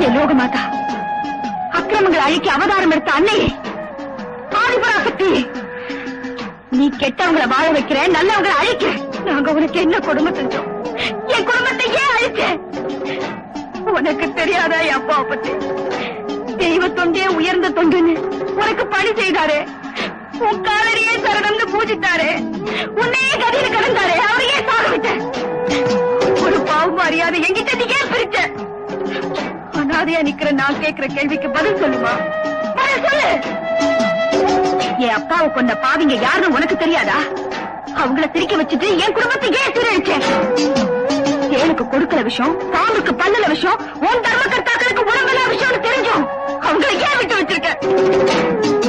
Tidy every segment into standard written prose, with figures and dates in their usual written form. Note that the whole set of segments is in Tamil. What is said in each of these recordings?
என் லோகமாதா, அக்கிரமங்களை அழிக்க அவதாரம் எடுத்த அன்னையே, ஆதிபராசக்தி, நீ கெட்டவங்களை வாழ வைக்கிற, நல்லவங்களை அழிக்க. நாங்க உனக்கு என்ன கொடுமை செஞ்சோம்? என் குடும்பத்தை ஏன் அழிச்ச? உனக்கு தெரியாதா என் அப்பாவை பத்தி? தெய்வ தொண்டே உயர்ந்த தொண்டுன்னு உனக்கு பணி செய்தாரு. உன் காலடியே சரணம்னு பூஜித்தாரு. உன்னையே கதியில கடந்தாரு. அவரையே சாக விட்ட. ஒரு பாவம் அறியாத என்கிட்ட நீ ஏன் பிரிச்ச? அனாதையா நிக்கிற நான் கேட்கிற கேள்விக்கு பதில் சொல்லுமா? பதில் சொல்லு. என் அப்பாவை கொண்ட பாவிங்க யாருன்னு உனக்கு தெரியாதா? அவங்கள சிரிக்க வச்சுட்டு என் குடும்பத்தை ஏன் சீரழிச்சேன்? தேனுக்கு கொடுக்கிற விஷயம், பாம்புக்கு பல்லுல விஷயம், உன் தர்மகர்த்தாக்களுக்கு உடம்புல விஷயம்னு தெரிஞ்சோம் அவங்களை ஏன் விட்டு வச்சிருக்க?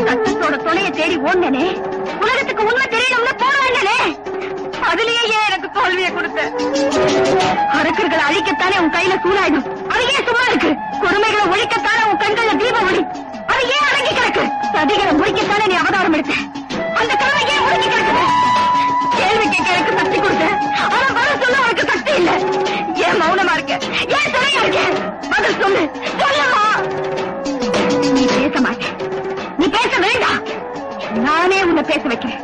சட்டத்தோட துணையை தேடி ஓடுனே, உலகத்துக்கு உண்மை தெரியணும்னு போனே, அதுலயே ஏன் எனக்கு தோல்வியை கொடுத்த? அரக்கர்களை அழிக்கத்தானே உன் கையில சூழாயிடும், அது ஏன் சும்மா இருக்கு? கொடுமைகளை ஒழிக்கத்தானே உன் கண்கள்ல தீப ஒளி, அது ஏன் அடங்கி கிடக்கு? சதிகளை முடிக்கத்தானே நீ அவதாரம் எடுத்த, அந்த கடமை ஏன் முடிஞ்சு கிடக்குது? கேள்வி கேட்க எனக்கு சக்தி கொடுத்த, ஆனா பதில் சொல்ல உனக்கு சக்தி இல்ல. ஏன் மௌனமா இருக்க? ஏன் தடையா இருக்க? பதில் சொல்லு, சொல்லுமா? நீ பேச மாட்டேன், நீ பேச வேண்டாம். நானே உன்னை பேச வைக்கிறேன்.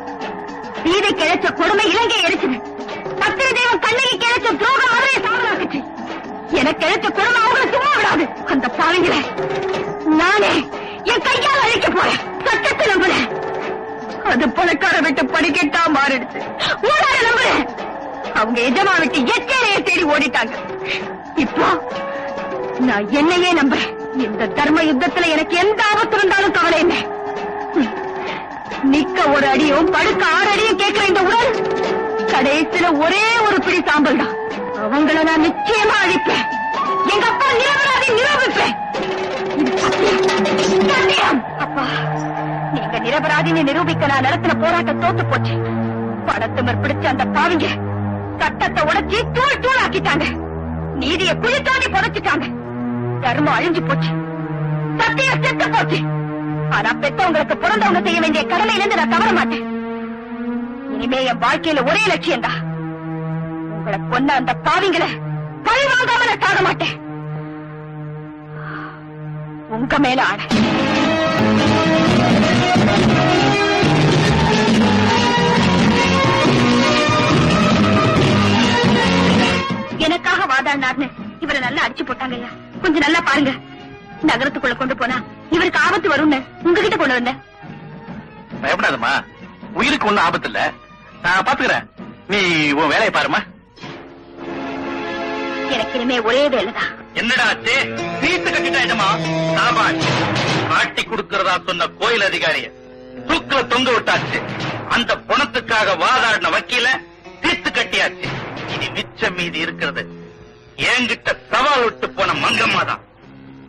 சீதை கிழச்ச கொடுமை இலங்கை எரிச்சது. பத்திர தெய்வம் கண்ணகி கிழச்ச துரோகம் அவரையே சாமலாக்குச்சு. எனக்கு கிழச்ச கொடுமை அவங்களை சும்மா விடாது. அந்த பாவிங்களை நானே என் கையால் அழிக்க போறேன். சட்டத்தை நம்புறேன். அது பணக்கார விட்டு படிக்கட்டா மாறிடுச்சு. ஊரார நம்புறேன். அவங்க எஜமா விட்டு எச்சேரையை தேடி ஓடிட்டாங்க. இப்போ நான் என்னையே நம்புறேன். இந்த தர்ம யுத்தத்துல எனக்கு எந்த ஆபத்து இருந்தாலும் கவலை இல்லை. நிக்க ஒரு அடியும் படுக்க 6 அடியும் கேட்கிற இந்த உடல் கடைசியில ஒரே ஒரு பிடி சாம்பல் தான். அவங்கள நான் நிச்சயமா அழிப்பேன். எங்க அப்பா நிரபராதி நிரூபிப்பேன். அப்பா, நீங்க நிரபராதின்னு நிரூபிக்க நான் நடத்தின போராட்டம் தோத்து போச்சு. பணத்துமர் பிடிச்ச அந்த பாவிங்க சட்டத்தை உடைச்சி தூள் தூள் ஆக்கிட்டாங்க. நீதியை குழி தோண்டி புதைச்சிட்டாங்க. தர்மம் அழிஞ்சு போச்சு. சத்தியம் செத்து போச்சு. ஆனா பெத்தவங்களுக்கு பிறந்தவங்க செய்ய வேண்டிய கடமையிலிருந்து நான் தவற மாட்டேன். இனிமே என் வாழ்க்கையில ஒரே லட்சியம் தான். உங்களை கொன்ன அந்த பாவிங்களை பழி வாங்காம நான் சாக மாட்டேன். உங்க மேல ஆட. எனக்காக வாதாடினார்னு இவரை நல்லா அடிச்சு போட்டாங்க ஐயா. கொஞ்சம் நல்லா பாருங்க. நகரத்துக்குள்ள கொண்டு போனா இவருக்கு ஆபத்து வரும்னு உங்ககிட்ட கொண்டு வந்தேன். பயப்படாதம்மா, உயிருக்கு ஒண்ணும் ஆபத்து இல்ல. நான் பாத்துக்கிறேன். நீ உன் வேலையை பாருமா. எனக்கு இனிமே ஒரே வேலைதான். என்னடா தீர்த்து கட்டிட்டாயிடுமா? சாபாஷ். காட்டி கொடுக்கறதா சொன்ன கோயில் அதிகாரிய தூக்குல தொங்க விட்டாச்சு. அந்த பணத்துக்காக வாதாடின வக்கீல தீர்த்து கட்டியாச்சு. இனி மிச்சம் மீதி இருக்கிறது என்கிட்ட சவால் விட்டு போன மங்கம்மா தான்.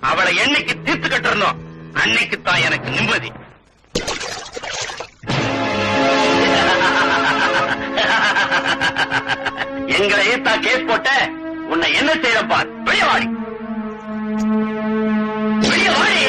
அவளை என்னைக்கு தீர்த்து கட்டுறோம் அன்னைக்கு தான் எனக்கு நிம்மதி. எங்களை ஏத்தா கேஸ் போட்ட உன்னை என்ன செய்யறப்பா? வெளியவாடி, வெளியவாடி.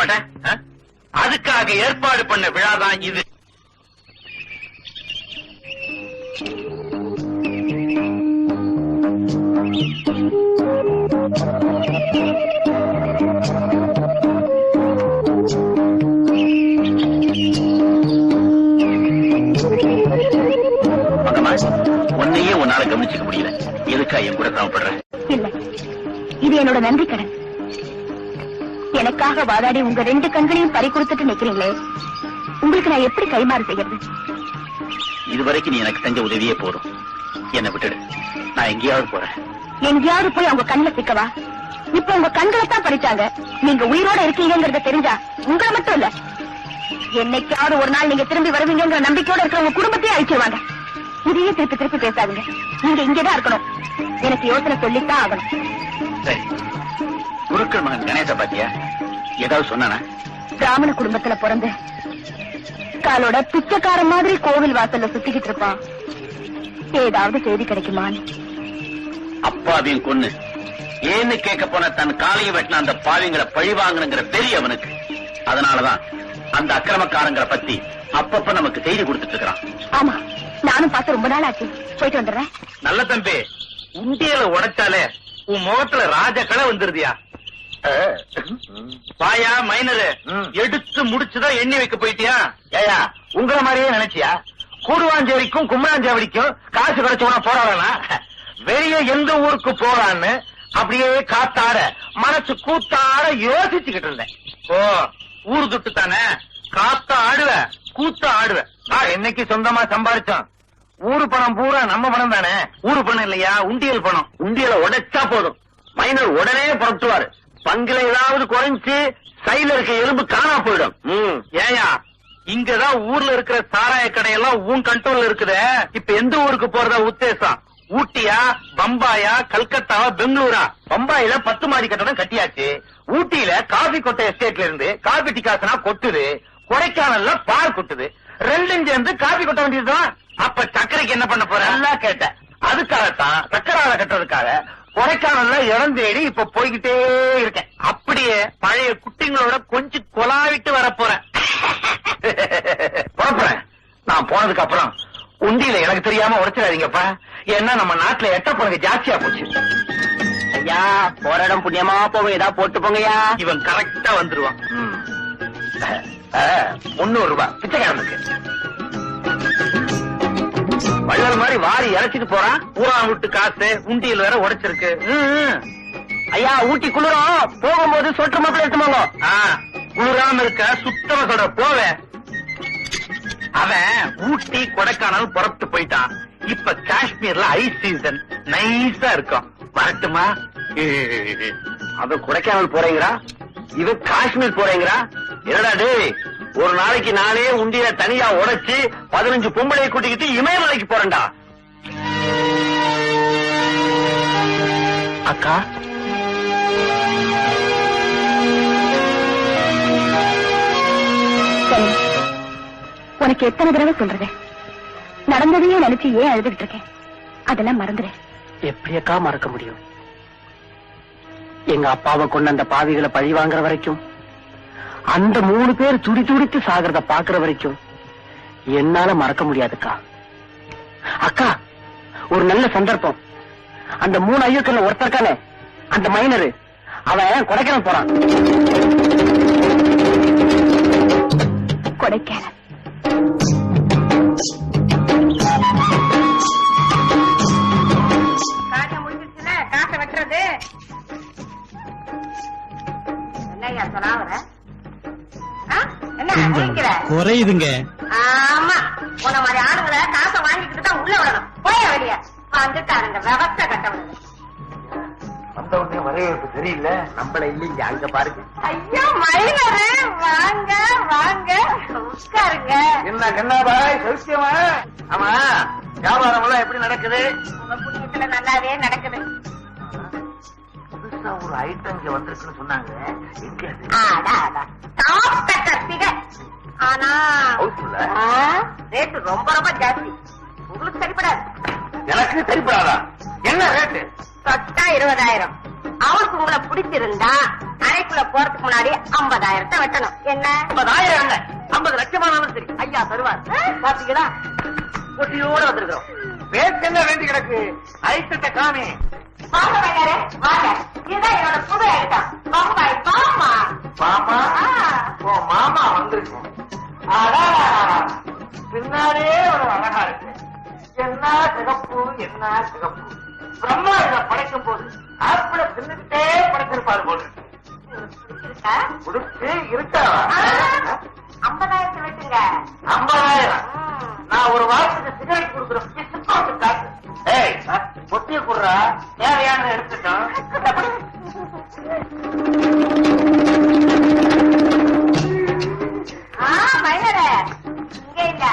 மாட்டேன். அதுக்காக ஏற்பாடு பண்ண விழாதான் இது. உன்னையே உன்னால கவனிச்சுக்க முடியல. எதுக்கா என் கூட சமப்படுற? இல்ல, இது என்னோட நன்றி கடன். எனக்காக வாதாடி உங்க 2 கண்களையும் பறி கொடுத்துட்டு நிக்கிறீங்களே, உங்களுக்கு நான் எப்படி கைமாறு செய்யறது? இதுவரைக்கும் நீ எனக்கு செஞ்ச உதவியே போதும். என்னை விட்டுடு, நான் எங்கேயாவது போறேன். எங்கேயாவது போய் அவங்க கண்ணில் சிக்கவா? இப்ப உங்க கண்களை தான் பறிச்சாங்க. நீங்க உயிரோட இருக்கீங்கிறத தெரிஞ்சா உங்களை மட்டும் இல்ல, என்னைக்காவது ஒரு நாள் நீங்க திரும்பி வருவீங்கிற நம்பிக்கையோட இருக்கிற உங்க குடும்பத்தையே அழிச்சிருவாங்க. இதையே திருப்பி திருப்பி பேசாதீங்க. நீங்க இங்கதான் இருக்கணும். எனக்கு யோசனை சொல்லித்தான் ஆகணும். சரி, குருக்கள் மகன் கணேச பாத்தியா? ஏதாவது சொன்னானா? பிராமண குடும்பத்துல பிறந்து காலோட பிச்சைக்கார மாதிரி கோவில் வாசல்ல சுத்திக்கிட்டு இருப்பான். ஏதாவது செய்தி கிடைக்குமான்னு. அப்பாவையும் கொன்னு ஏன்னு கேட்க போன தன் காலையை வெட்டின அந்த பாவிங்களை பழி வாங்கணுங்கிற பெரிய அவனுக்கு. அதனாலதான் அந்த அக்கிரமக்காரங்களை பத்தி அப்பப்ப நமக்கு செய்தி கொடுத்துட்டு இருக்கிறான். ஆமா, நானும் பார்த்து ரொம்ப நாள் ஆச்சு. போயிட்டு வந்துடுறேன். நல்ல தம்பி, உண்டியல உடைச்சாலே உன் முகத்துல ராஜக்கலை வந்துருதியா? பாயா மைனரு எடுத்து முடிச்சுதான் எண்ணி வைக்க போயிட்டியா? ஏயா உங்களை மாதிரியே நினைச்சியா? கூடுவாஞ்சேரிக்கும் கும்பலாஞ்சேவடிக்கும் காசு கிடைச்சவனா போறானா? வெளியே எந்த ஊருக்கு போறான்னு அப்படியே காத்தாட மனசு கூத்தாட யோசிச்சுக்கிட்டு இருந்தேன். ஓ, ஊரு துட்டு தானே, காத்த ஆடுவ கூத்த ஆடுவ. என்னைக்கு சொந்தமா சம்பாதிச்சோம். ஊரு பணம் பூரா நம்ம பணம் தானே. ஊரு பணம் இல்லையா, உண்டியல் பணம். உண்டியல உடைச்சா போதும், மைனர் உடனே புறத்துவாரு. பங்குல ஏதாவது குறைஞ்சு சைடுல இருக்க எலும்பு காணா போயிடும். ஏயா, இங்கதான் ஊர்ல இருக்கிற சாராய கடையெல்லாம் உன் கண்ட்ரோல்ல இருக்குது. இப்ப எந்த ஊருக்கு போறதா உத்தேசம்? ஊட்டியா, பம்பாயா, கல்கத்தாவா, பெங்களூரா? பம்பாயில 10 மாடி கட்டடம் கட்டியாச்சு. ஊட்டியில காபி கொட்டை எஸ்டேட்ல இருந்து காபி டிகாசனா கொட்டுது. கொடைக்கானல்ல பால் கொட்டுது. 2 சேர்ந்து காபி கொட்ட வேண்டியதுதான். அப்ப சக்கரைக்கு என்ன பண்ண போற? நல்லா கேட்ட. அதுக்காகத்தான் சக்கரால கட்டுறதுக்காக கொடைக்கானல்ல இடம் தேடி இப்ப போய்கிட்டே இருக்கேன். அப்படியே பழைய குட்டிங்களோட கொஞ்சம் கொலாவிட்டு வர போறேன். புறப்புறேன். நான் போனதுக்கு அப்புறம் உண்டியில எனக்கு தெரியாம உடைச்சிடாதீங்கப்பா. ஏன்னா நம்ம நாட்டுல எட்ட போனது ஜாஸ்தியா போச்சு. ஐயா, போற இடம் புண்ணியமா போங்க, ஏதாவது போட்டு போங்கயா. இவன் கரெக்டா வந்துருவான். 300 ரூபாய் பிச்சைக்காரனுக்கு. வள்ளல் மாதிரி வாரி இறைச்சிட்டு போறான். ஊரா விட்டு காசு உண்டியல் வேற உடைச்சிருக்கு. ஐயா, ஊட்டி குளிரும், போகும்போது சொட்டு மாப்பிள்ள எடுத்துமாங்க. குளிராம இருக்க சுத்தமா சொல்ற போவே. அவன் ஊட்டி கொடைக்கானல் புறப்பட்டு போயிட்டான். இப்ப காஷ்மீர்ல ஐஸ் சீசன், நைஸா இருக்கும். வரட்டுமா? அவ கொடைக்கானல் போறீங்களா, இவ காஷ்மீர் போறீங்களா? என்னடா டேய், ஒரு நாளைக்கு நானே உண்டிய தனியா உடைச்சு 15 பொம்பளை கூட்டிக்கிட்டு இமயமலைக்கு போறேன்டா. அக்கா, உனக்கு எத்தனை தடவை சொல்றது? நடந்ததையே நினைச்சு ஏன் அழுதுகிட்டு இருக்கேன்? அதெல்லாம் மறந்துரு. எப்படி அக்கா மறக்க முடியும்? எங்க அப்பாவை கொண்டு அந்த பாவிகளை பழி வாங்குற வரைக்கும், அந்த 3 பேர் துடி துடித்து சாகிறத பாக்குற வரைக்கும் என்னால மறக்க முடியாதுக்கா. அக்கா, ஒரு நல்ல சந்தர்ப்பம். அந்த 3 ஐயோக்கல்ல ஒருத்தருக்கானே அந்த மைனரு, அவன் கொடைக்கானல் போறான். கொடைக்கானல் காசை வெட்டுறது என்னையா சொல்லாவற? என்ன குறையுதுங்க. ஆமா, உன்ன மாதிரி ஆளுங்களை காசை வாங்கிக்கிட்டு தான் உள்ள விடணும். போய வெளிய வந்துட்டாருங்க விவசாய கட்டவங்க. வந்த உடனே வரவேற்பு தெரியல. நம்மள இல்லைங்க, அங்க பாருங்க. ஐயோ மைனரு, வாங்க வாங்க உட்காருங்க. என்ன கண்ணாபாய், சௌக்கியமா? ஆமா, வியாபாரம் எல்லாம் எப்படி நடக்குது? உங்க புண்ணியத்துல நல்லாவே நடக்குது. புதுசா ஒரு ஐட்டம் இங்க வந்திருக்குன்னு சொன்னாங்க. எங்க? ஆனா ரேட்டு ரொம்ப ரொம்ப ஜாஸ்தி. உங்களுக்கு சரிப்படாது. எனக்கு சரிப்படாதா? என்ன ரேட்டு? தொட்டா 20,000. அவருக்கு உங்களை பிடிச்சிருந்தா அறைக்குள்ள போறதுக்கு முன்னாடி 50,000 வெட்டணும். என்ன 50,000 50 லட்சமானாலும் சரி ஐயா தருவார். பாத்தீங்களா பொட்டியோட வந்திருக்கிறோம். வேட்டெல்லாம் வேண்டி கிடக்கு. ஐட்டத்தை காமி. வாங்க வையாரே, வாங்க. இதுதான் என்னோட புது ஐட்டம். பம்பாய் பாமா. மாமா ஓ மாமா வந்திருக்கோம். பின்னாலே ஒரு அழகா இருக்கு. என்ன சிகப்பு என்ன சிகப்பு. பிரம்மா இதை படைக்கும் போது ஆப்பிள தின்னுட்டே படைச்சிருப்பாரு போது. குடிச்சு இருக்கா 50,000 வெட்டுங்க. 50,000 நான் ஒரு வாரத்துக்கு சிகரெட் கொடுக்குறேன். ஏய் பொத்திய குடுறா தேவையான எடுத்துட்டோம். வையாரே, இங்க இல்ல